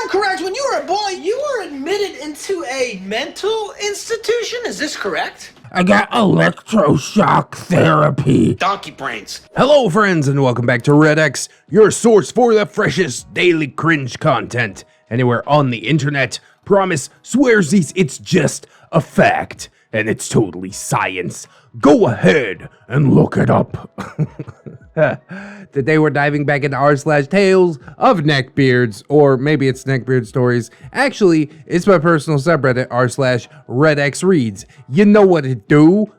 I'm correct, when you were a boy, you were admitted into a mental institution, is this correct? I got electroshock therapy. Donkey brains. Hello friends and welcome back to ReddX, your source for the freshest daily cringe content anywhere on the internet. Promise, swearsies, it's just a fact and it's totally science. Go ahead and look it up. Today we're diving back into r/slash Tales of Neckbeards, or maybe it's NeckbeardStories. Actually, it's my personal subreddit r/slash ReddX reads. You know what it do.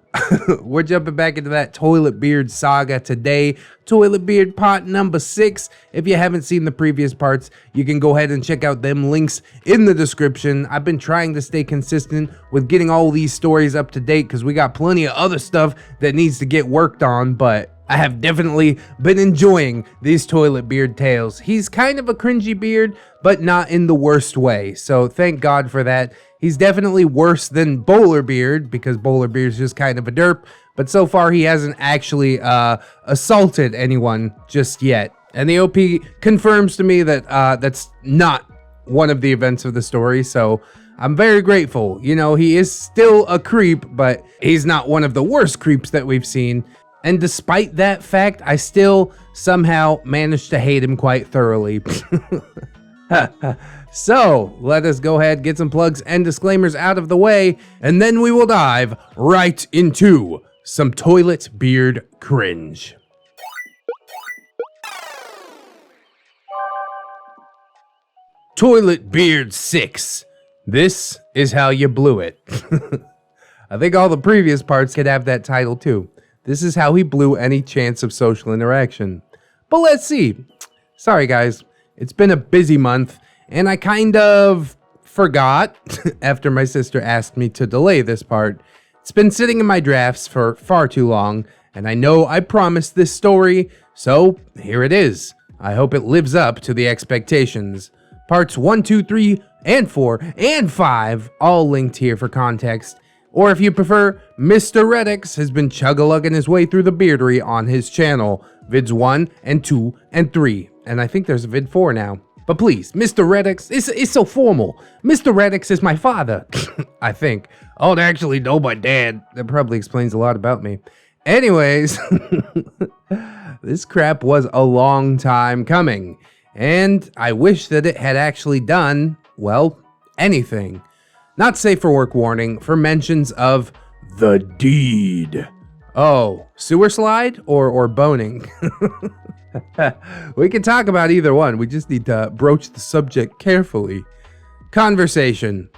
We're jumping back into that Toiletbeard saga today. Toiletbeard part number 6. If you haven't seen the previous parts, you can go ahead and check out them links in the description. I've been trying to stay consistent with getting all these stories up to date because we got plenty of other stuff that needs to get worked on, but I have definitely been enjoying these Toiletbeard tales. He's kind of a cringy beard, but not in the worst way, so thank God for that. He's definitely worse than Bowlerbeard, because Bowlerbeard's just kind of a derp, but so far he hasn't actually assaulted anyone just yet. And the OP confirms to me that that's not one of the events of the story, so I'm very grateful. You know, he is still a creep, but he's not one of the worst creeps that we've seen. And despite that fact, I still somehow managed to hate him quite thoroughly. So, let us go ahead, get some plugs and disclaimers out of the way, and then we will dive right into some Toiletbeard cringe. Toiletbeard 6. This is how you blew it. I think all the previous parts could have that title too. This is how he blew any chance of social interaction. But let's see. Sorry guys, it's been a busy month, and I kind of forgot after my sister asked me to delay this part. It's been sitting in my drafts for far too long, and I know I promised this story, so here it is. I hope it lives up to the expectations. Parts 1, 2, 3, and 4, and 5, all linked here for context. Or if you prefer, Mr. ReddX has been chug-a-lugging his way through the beardery on his channel. Vids 1 and 2 and 3, and I think there's a vid 4 now. But please, Mr. ReddX, it's so formal. Mr. ReddX is my father, I think. Oh, actually, no, my dad. That probably explains a lot about me. Anyways, this crap was a long time coming, and I wish that it had actually done, well, anything. Not safe for work warning for mentions of the deed. Oh, sewer slide or boning? We can talk about either one. We just need to broach the subject carefully. Conversation.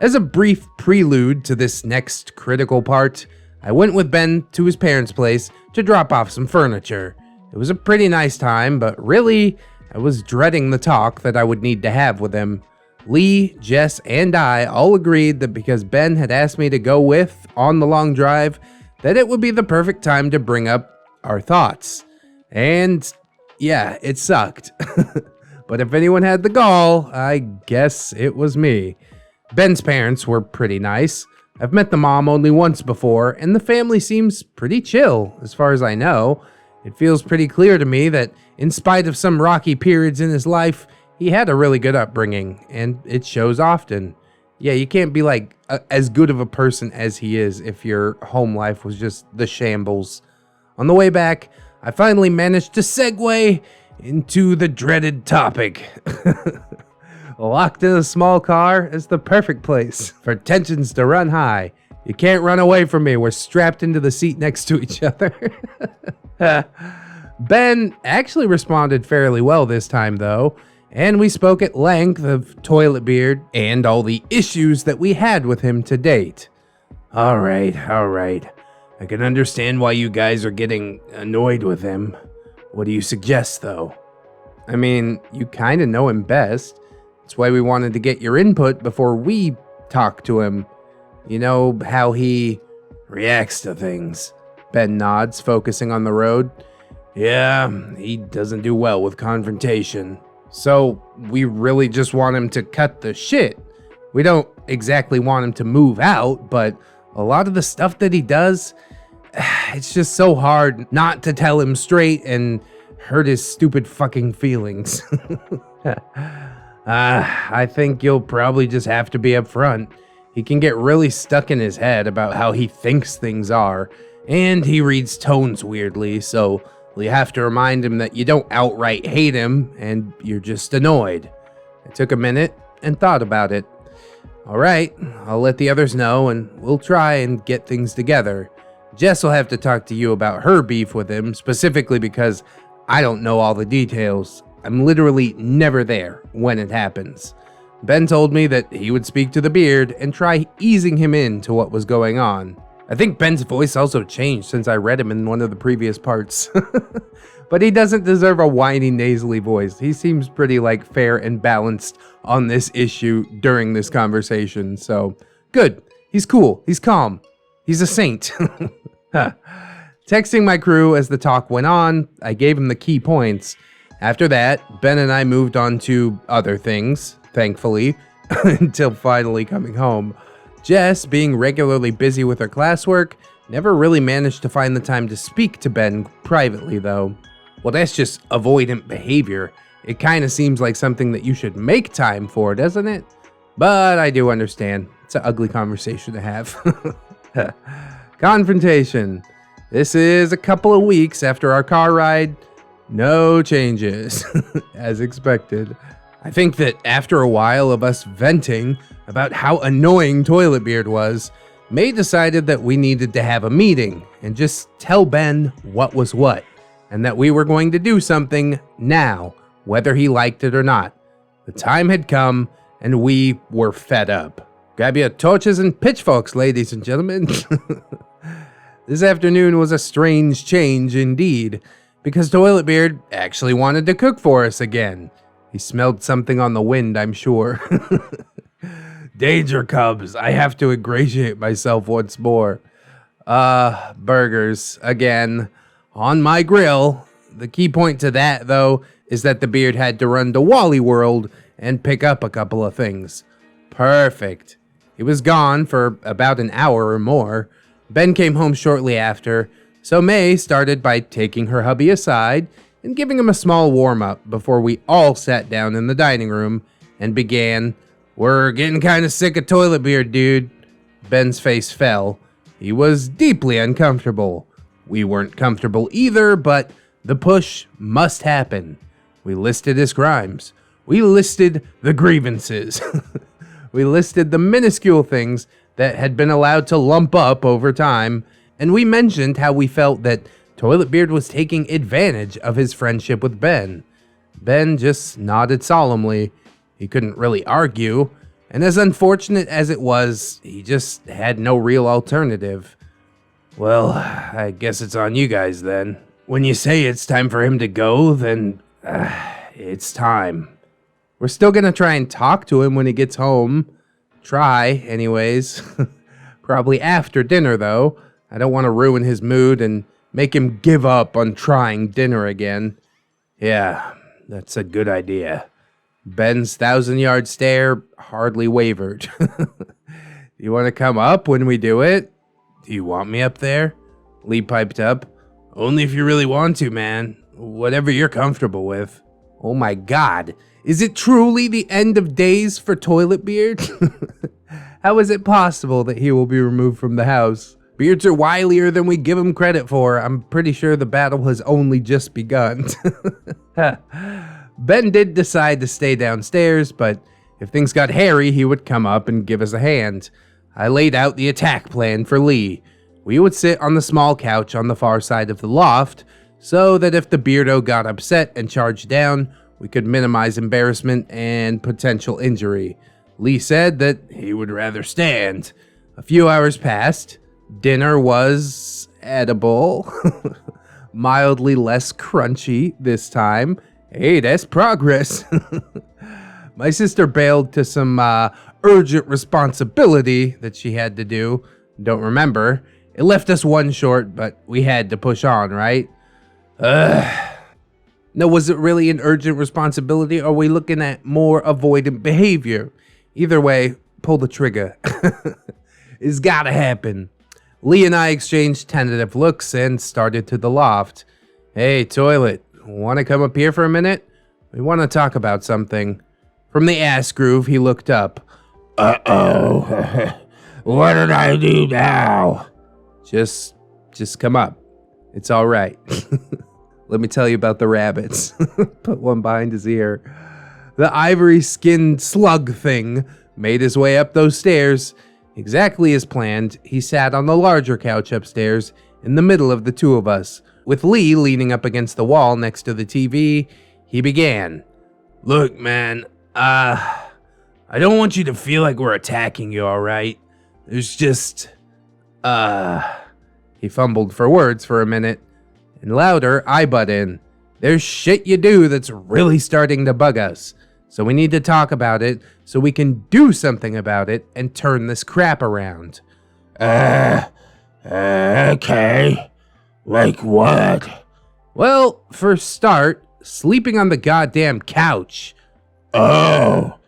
As a brief prelude to this next critical part, I went with Ben to his parents' place to drop off some furniture. It was a pretty nice time, but really, I was dreading the talk that I would need to have with him. Lee, Jess, and I all agreed that because Ben had asked me to go with on the long drive, that it would be the perfect time to bring up our thoughts. And yeah, it sucked. But if anyone had the gall, I guess it was me. Ben's parents were pretty nice. I've met the mom only once before, and the family seems pretty chill, as far as I know. It feels pretty clear to me that in spite of some rocky periods in his life, he had a really good upbringing, and it shows often. Yeah, you can't be like as good of a person as he is if your home life was just the shambles. On the way back, I finally managed to segue into the dreaded topic. Locked in a small car is the perfect place for tensions to run high. You can't run away from me. We're strapped into the seat next to each other. Ben actually responded fairly well this time, though, and we spoke at length of Toiletbeard and all the issues that we had with him to date. All right. I can understand why you guys are getting annoyed with him. What do you suggest, though? I mean, you kind of know him best. That's why we wanted to get your input before we talk to him. You know how he reacts to things. Ben nods, focusing on the road. Yeah, he doesn't do well with confrontation. So we really just want him to cut the shit. We don't exactly want him to move out, but a lot of the stuff that he does, it's just so hard not to tell him straight and hurt his stupid fucking feelings. I think you'll probably just have to be upfront. He can get really stuck in his head about how he thinks things are, and he reads tones weirdly, so you have to remind him that you don't outright hate him, and you're just annoyed. I took a minute and thought about it. All right, I'll let the others know, and we'll try and get things together. Jess will have to talk to you about her beef with him, specifically because I don't know all the details. I'm literally never there when it happens. Ben told me that he would speak to the beard and try easing him into what was going on. I think Ben's voice also changed since I read him in one of the previous parts. But he doesn't deserve a whiny, nasally voice. He seems pretty fair and balanced on this issue during this conversation. So good. He's cool. He's calm. He's a saint. Texting my crew as the talk went on, I gave him the key points. After that, Ben and I moved on to other things, thankfully, until finally coming home. Jess, being regularly busy with her classwork, never really managed to find the time to speak to Ben privately, though. Well, that's just avoidant behavior. It kind of seems like something that you should make time for, doesn't it? But I do understand. It's an ugly conversation to have. Confrontation. This is a couple of weeks after our car ride. No changes, as expected. I think that after a while of us venting about how annoying Toiletbeard was, May decided that we needed to have a meeting and just tell Ben what was what, and that we were going to do something now, whether he liked it or not. The time had come, and we were fed up. Grab your torches and pitchforks, ladies and gentlemen. This afternoon was a strange change indeed, because Toiletbeard actually wanted to cook for us again. He smelled something on the wind, I'm sure. Danger, Cubs. I have to ingratiate myself once more. Burgers, again, on my grill. The key point to that, though, is that the beard had to run to Wally World and pick up a couple of things. Perfect. He was gone for about an hour or more. Ben came home shortly after, so May started by taking her hubby aside and giving him a small warm-up before we all sat down in the dining room and began, "We're getting kind of sick of Toiletbeard, dude." Ben's face fell. He was deeply uncomfortable. We weren't comfortable either, but the push must happen. We listed his crimes. We listed the grievances. We listed the minuscule things that had been allowed to lump up over time, and we mentioned how we felt that Toiletbeard was taking advantage of his friendship with Ben. Ben just nodded solemnly. He couldn't really argue, and as unfortunate as it was, he just had no real alternative. "Well, I guess it's on you guys then. When you say it's time for him to go, then it's time. We're still gonna try and talk to him when he gets home. Try, anyways. Probably after dinner, though. I don't want to ruin his mood and make him give up on trying dinner again." "Yeah, that's a good idea." Ben's 1,000-yard stare hardly wavered. "You want to come up when we do it?" "Do you want me up there?" Lee piped up. "Only if you really want to, man. Whatever you're comfortable with." Oh my god. Is it truly the end of days for Toiletbeard? How is it possible that he will be removed from the house? Beards are wilier than we give him credit for. I'm pretty sure the battle has only just begun. Ben did decide to stay downstairs, but if things got hairy, he would come up and give us a hand. I laid out the attack plan for Lee. We would sit on the small couch on the far side of the loft, so that if the beardo got upset and charged down, we could minimize embarrassment and potential injury. Lee said that he would rather stand. A few hours passed. Dinner was edible. Mildly less crunchy this time. Hey, that's progress. My sister bailed to some urgent responsibility that she had to do. Don't remember. It left us one short, but we had to push on, right? No, was it really an urgent responsibility, or are we looking at more avoidant behavior? Either way, pull the trigger. It's gotta happen. Lee and I exchanged tentative looks and started to the loft. "Hey, Toilet, wanna come up here for a minute? We wanna talk about something." From the ass groove, he looked up. Uh-oh. What did I do now? Just come up. It's all right. Let me tell you about the rabbits. Put one behind his ear. The ivory-skinned slug thing made his way up those stairs. Exactly as planned, he sat on the larger couch upstairs in the middle of the two of us. With Lee leaning up against the wall next to the TV, he began. Look, man, I don't want you to feel like we're attacking you, all right? There's just, He fumbled for words for a minute, and louder, I butt in. There's shit you do that's really starting to bug us. So we need to talk about it so we can do something about it and turn this crap around. Okay. Like what? Well, for a start, sleeping on the goddamn couch. Oh.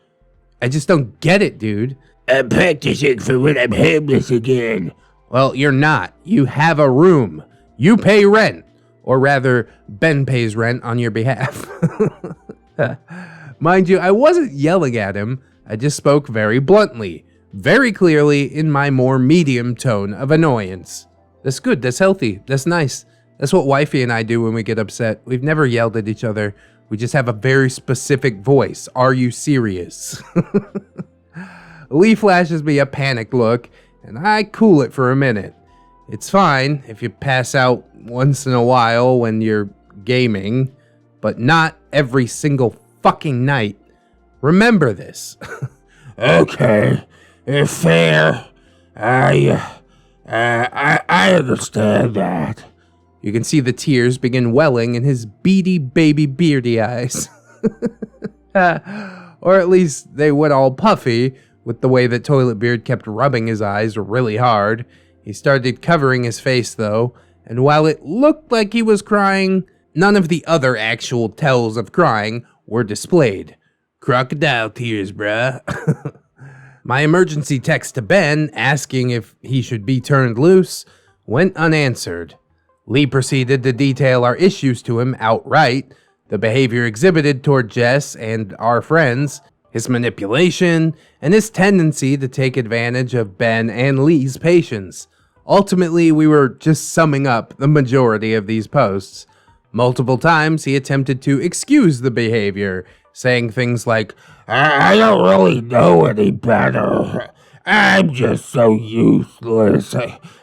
I just don't get it, dude. I'm practicing for when I'm homeless again. Well, you're not. You have a room. You pay rent. Or rather, Ben pays rent on your behalf. Mind you, I wasn't yelling at him. I just spoke very bluntly, very clearly in my more medium tone of annoyance. That's good. That's healthy. That's nice. That's what wifey and I do when we get upset. We've never yelled at each other. We just have a very specific voice. Are you serious? Lee flashes me a panicked look, and I cool it for a minute. It's fine if you pass out once in a while when you're gaming, but not every single fucking night. Remember this. Okay, fair. I understand that. You can see the tears begin welling in his beady baby beardy eyes. Or at least they went all puffy with the way that Toiletbeard kept rubbing his eyes really hard. He started covering his face though, and while it looked like he was crying, none of the other actual tells of crying were displayed. Crocodile tears, bruh. My emergency text to Ben asking if he should be turned loose went unanswered. Lee proceeded to detail our issues to him outright, the behavior exhibited toward Jess and our friends, his manipulation, and his tendency to take advantage of Ben and Lee's patience. Ultimately, we were just summing up the majority of these posts. Multiple times he attempted to excuse the behavior, saying things like, I don't really know any better. I'm just so useless.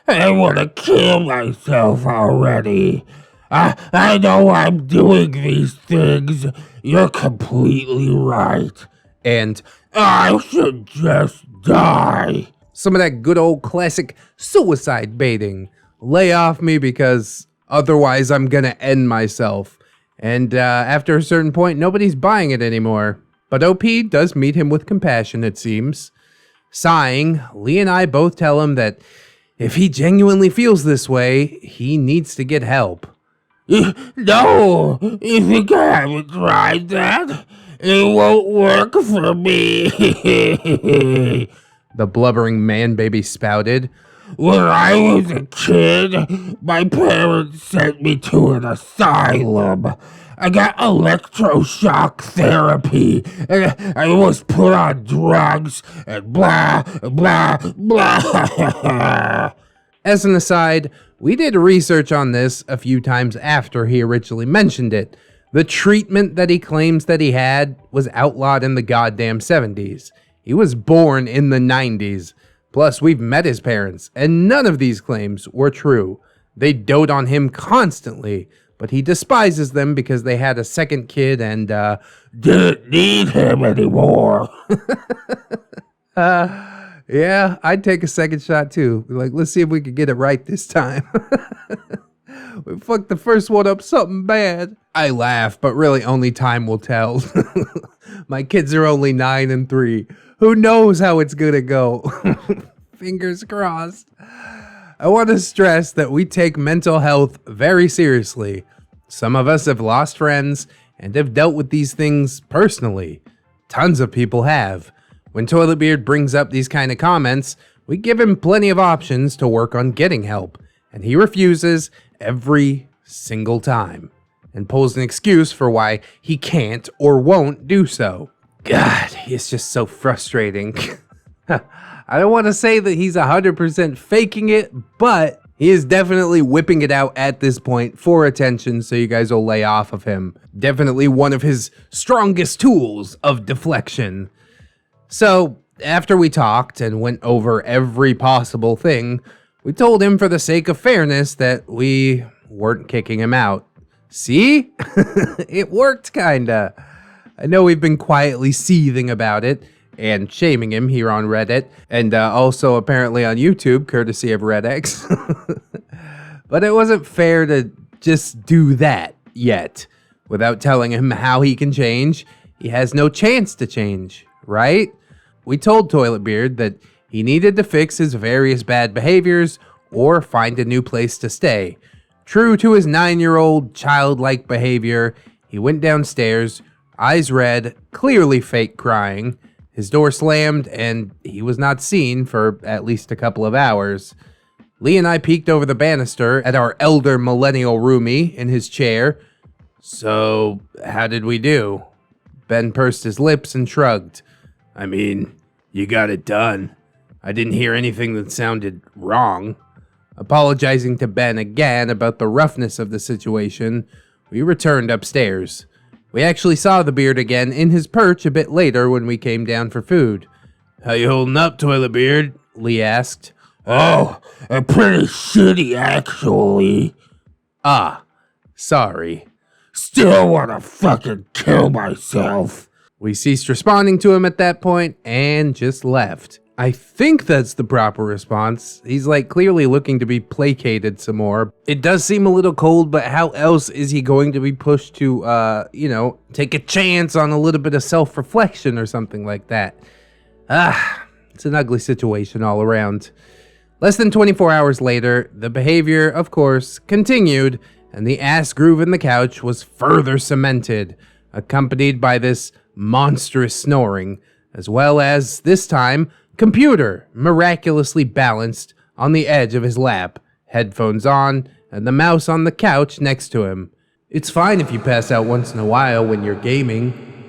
I want to kill myself already. I know I'm doing these things. You're completely right. and I should just die. some of that good old classic suicide baiting. Lay off me because otherwise I'm gonna end myself. And after a certain point, nobody's buying it anymore. But OP does meet him with compassion, it seems. Sighing, Lee and I both tell him that if he genuinely feels this way, he needs to get help. No, you think I haven't tried that? It won't work for me. The blubbering man-baby spouted. When I was a kid, my parents sent me to an asylum. I got electroshock therapy, and I was put on drugs, and blah, blah, blah. As an aside, we did research on this a few times after he originally mentioned it. The treatment that he claims that he had was outlawed in the goddamn 70s. He was born in the 90s. Plus, we've met his parents, and none of these claims were true. They dote on him constantly, but he despises them because they had a second kid and, Didn't need him anymore. yeah, I'd take a second shot too. Like, let's see if we can get it right this time. We fucked the first one up something bad. I laugh, but really only time will tell. My kids are only 9 and 3. Who knows how it's gonna go? Fingers crossed. I want to stress that we take mental health very seriously. Some of us have lost friends and have dealt with these things personally. Tons of people have. When Toiletbeard brings up these kind of comments, we give him plenty of options to work on getting help, and he refuses every single time and pulls an excuse for why he can't or won't do so. God, he's just so frustrating. I don't want to say that he's 100% faking it, but he is definitely whipping it out at this point for attention, so you guys will lay off of him. Definitely one of his strongest tools of deflection. So, after we talked and went over every possible thing, we told him for the sake of fairness that we weren't kicking him out. See? It worked, kinda. I know we've been quietly seething about it and shaming him here on Reddit, and also apparently on YouTube, courtesy of ReddX. But it wasn't fair to just do that yet. Without telling him how he can change, he has no chance to change, right? We told Toiletbeard that he needed to fix his various bad behaviors or find a new place to stay. True to his 9-year-old childlike behavior, he went downstairs, eyes red, clearly fake crying. His door slammed, and he was not seen for at least a couple of hours. Lee and I peeked over the banister at our elder millennial roomie in his chair. So, how did we do? Ben pursed his lips and shrugged. I mean, you got it done. I didn't hear anything that sounded wrong. Apologizing to Ben again about the roughness of the situation, we returned upstairs. We actually saw the beard again in his perch a bit later when we came down for food. How you holding up, Toiletbeard? Lee asked. Oh, pretty shitty, actually. Ah, sorry. Still wanna fucking kill myself. We ceased responding to him at that point and just left. I think that's the proper response. He's like clearly looking to be placated some more. It does seem a little cold, but how else is he going to be pushed to, take a chance on a little bit of self-reflection or something like that? It's an ugly situation all around. Less than 24 hours later, the behavior, of course, continued, and the ass groove in the couch was further cemented, accompanied by this monstrous snoring, as well as, this time, computer miraculously balanced on the edge of his lap, headphones on, and the mouse on the couch next to him. It's fine if you pass out once in a while when you're gaming.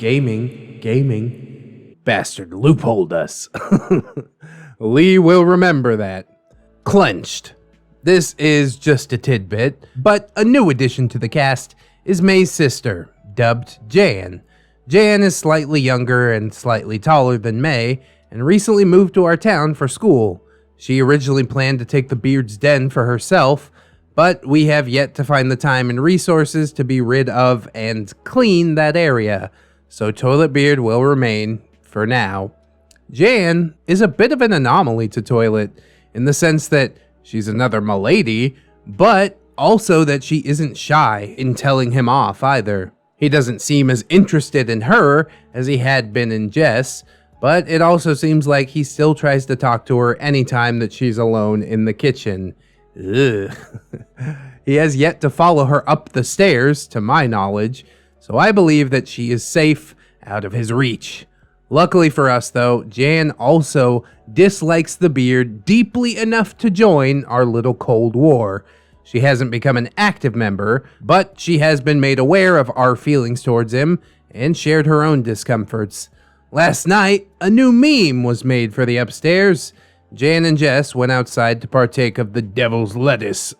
Bastard loopholed us. Lee will remember that. Clenched. This is just a tidbit, but a new addition to the cast is May's sister, dubbed Jan. Jan is slightly younger and slightly taller than May, and recently moved to our town for school. She originally planned to take the Beard's Den for herself, but we have yet to find the time and resources to be rid of and clean that area, so Toiletbeard will remain, for now. Jan is a bit of an anomaly to Toilet, in the sense that she's another milady, but also that she isn't shy in telling him off either. He doesn't seem as interested in her as he had been in Jess, but it also seems like he still tries to talk to her anytime that she's alone in the kitchen. Ugh. He has yet to follow her up the stairs, to my knowledge, so I believe that she is safe out of his reach. Luckily for us, though, Jan also dislikes the Beard deeply enough to join our little Cold War. She hasn't become an active member, but she has been made aware of our feelings towards him and shared her own discomforts. Last night, a new meme was made for the upstairs. Jan and Jess went outside to partake of the devil's lettuce.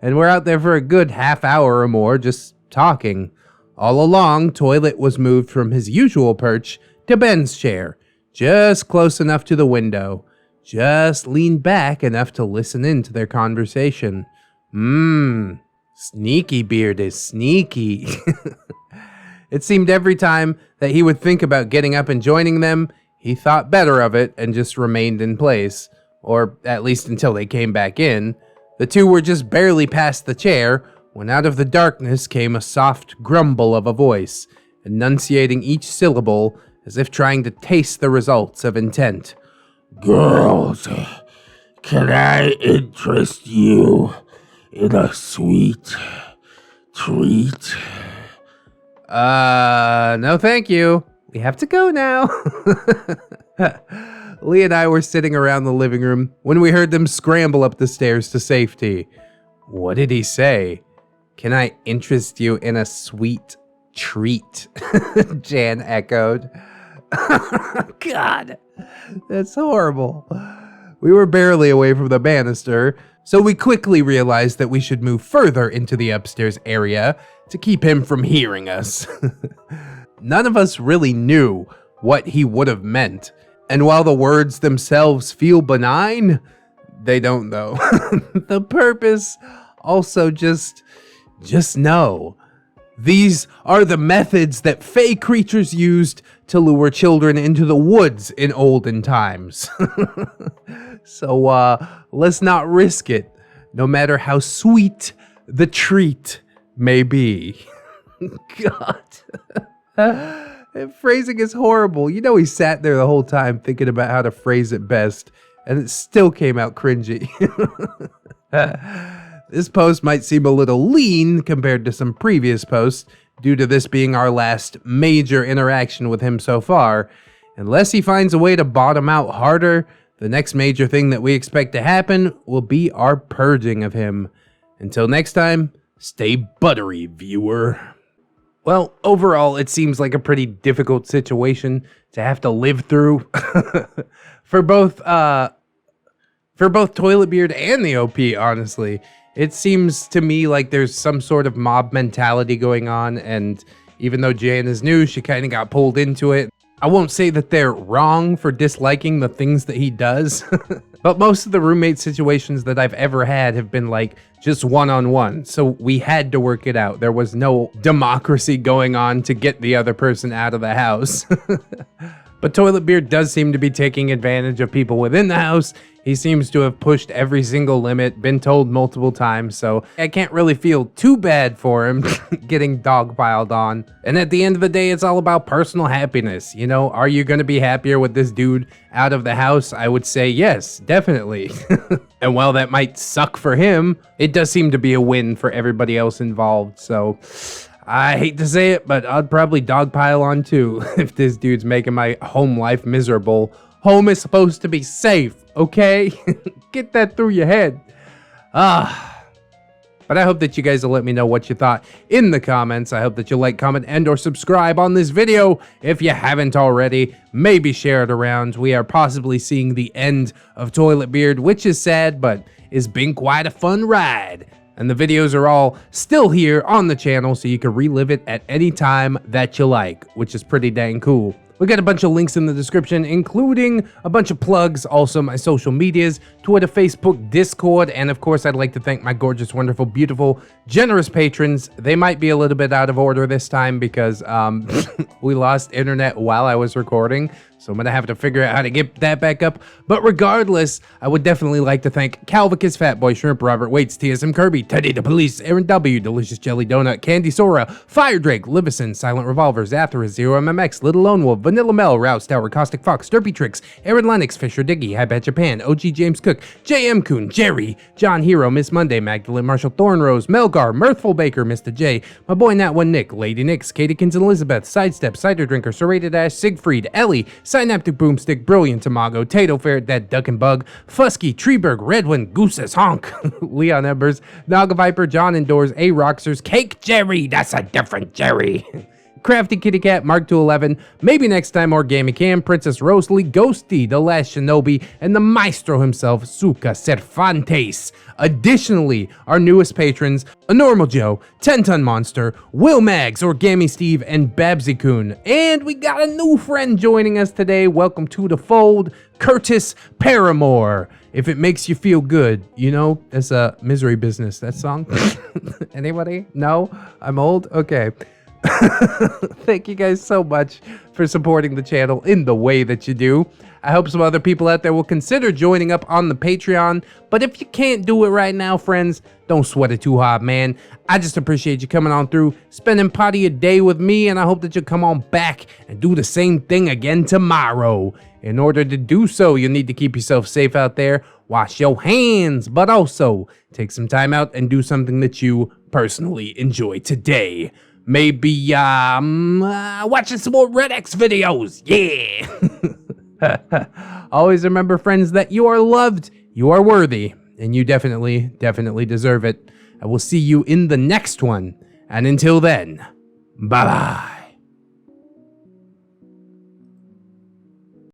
And we're out there for a good half hour or more just talking. All along, Toilet was moved from his usual perch to Ben's chair, just close enough to the window. Just leaned back enough to listen in to their conversation. Sneaky Beard is sneaky. It seemed every time that he would think about getting up and joining them, he thought better of it and just remained in place, or at least until they came back in. The two were just barely past the chair when out of the darkness came a soft grumble of a voice, enunciating each syllable as if trying to taste the results of intent. Girls, can I interest you in a sweet treat? No thank you. We have to go now. Lee and I were sitting around the living room when we heard them scramble up the stairs to safety. What did he say? Can I interest you in a sweet treat? Jan echoed. God, that's horrible. We were barely away from the banister, so we quickly realized that we should move further into the upstairs area to keep him from hearing us. None of us really knew what he would have meant, and while the words themselves feel benign, they don't though. The purpose also just know. These are the methods that fey creatures used to lure children into the woods in olden times. So let's not risk it, no matter how sweet the treat may be. God. Phrasing is horrible. You know, he sat there the whole time thinking about how to phrase it best, and it still came out cringy. This post might seem a little lean compared to some previous posts, due to this being our last major interaction with him so far. Unless he finds a way to bottom out harder, the next major thing that we expect to happen will be our purging of him. Until next time, stay buttery, viewer. Well, overall, it seems like a pretty difficult situation to have to live through for both Toiletbeard and the OP, honestly. It seems to me like there's some sort of mob mentality going on, and even though Jan is new, she kind of got pulled into it. I won't say that they're wrong for disliking the things that he does, but most of the roommate situations that I've ever had have been like just one-on-one, so we had to work it out. There was no democracy going on to get the other person out of the house. But Toiletbeard does seem to be taking advantage of people within the house. He seems to have pushed every single limit, been told multiple times, so I can't really feel too bad for him getting dogpiled on. And at the end of the day, it's all about personal happiness. You know, are you going to be happier with this dude out of the house? I would say yes, definitely. And while that might suck for him, it does seem to be a win for everybody else involved, so I hate to say it, but I'd probably dogpile on too if this dude's making my home life miserable. Home is supposed to be safe, okay? Get that through your head. But I hope that you guys will let me know what you thought in the comments. I hope that you'll like, comment, and or subscribe on this video if you haven't already. Maybe share it around. We are possibly seeing the end of Toiletbeard, which is sad, but it's been quite a fun ride. And the videos are all still here on the channel, so you can relive it at any time that you like, which is pretty dang cool. We got a bunch of links in the description, including a bunch of plugs, also my social medias, Twitter, Facebook, Discord, and of course I'd like to thank my gorgeous, wonderful, beautiful, generous patrons. They might be a little bit out of order this time because we lost internet while I was recording, so I'm gonna have to figure out how to get that back up. But regardless, I would definitely like to thank Calvicus, Fatboy Shrimp, Robert Waits, TSM Kirby, Teddy the Police, Aaron W, Delicious Jelly Donut, Candy Sora, Fire Drake, Livison, Silent Revolver, Zathras, Zero MMX, Little Lone Wolf, Vanilla Mel, Rouse Tower, Caustic Fox, Derpy Tricks, Aaron Lennox, Fisher Diggy, Hi Bat Japan, OG James Cook, JM Coon, Jerry, John Hero, Miss Monday, Magdalene Marshall, Thornrose, Melgar, Mirthful Baker, Mr. J, my boy Nat One Nick, Lady Nix, Katykins and Elizabeth, Sidestep, Cider Drinker, Serrated Ash, Siegfried, Ellie, Synaptic Boomstick, Brilliant Tamago, Tato Ferret, That Duck and Bug, Fusky, Treeberg, Redwind, Goose's Honk, Leon Embers, Naga Viper, John Indoors, A Roxers, Cake Jerry, that's a different Jerry. Crafty Kitty Cat, Mark 211, maybe next time Origami Cam, Princess Rosalie, Ghosty, The Last Shinobi, and the Maestro himself, Suka Cervantes. Additionally, our newest patrons, A Normal Joe, 10-Ton Monster, Will Mags, Origami Steve, and Babsy-kun. And we got a new friend joining us today. Welcome to the fold, Curtis Paramore. If it makes you feel good, you know, that's a Misery Business, that song. Anybody? No? I'm old? Okay. Thank you guys so much for supporting the channel in the way that you do. I hope some other people out there will consider joining up on the Patreon, but if you can't do it right now, friends, don't sweat it too hard, man. I just appreciate you coming on through, spending part of your day with me, and I hope that you'll come on back and do the same thing again tomorrow. In order to do so, you'll need to keep yourself safe out there, wash your hands, but also take some time out and do something that you personally enjoy today. Maybe, watching some more ReddX videos, yeah! Always remember, friends, that you are loved, you are worthy, and you definitely deserve it. I will see you in the next one, and until then, bye-bye.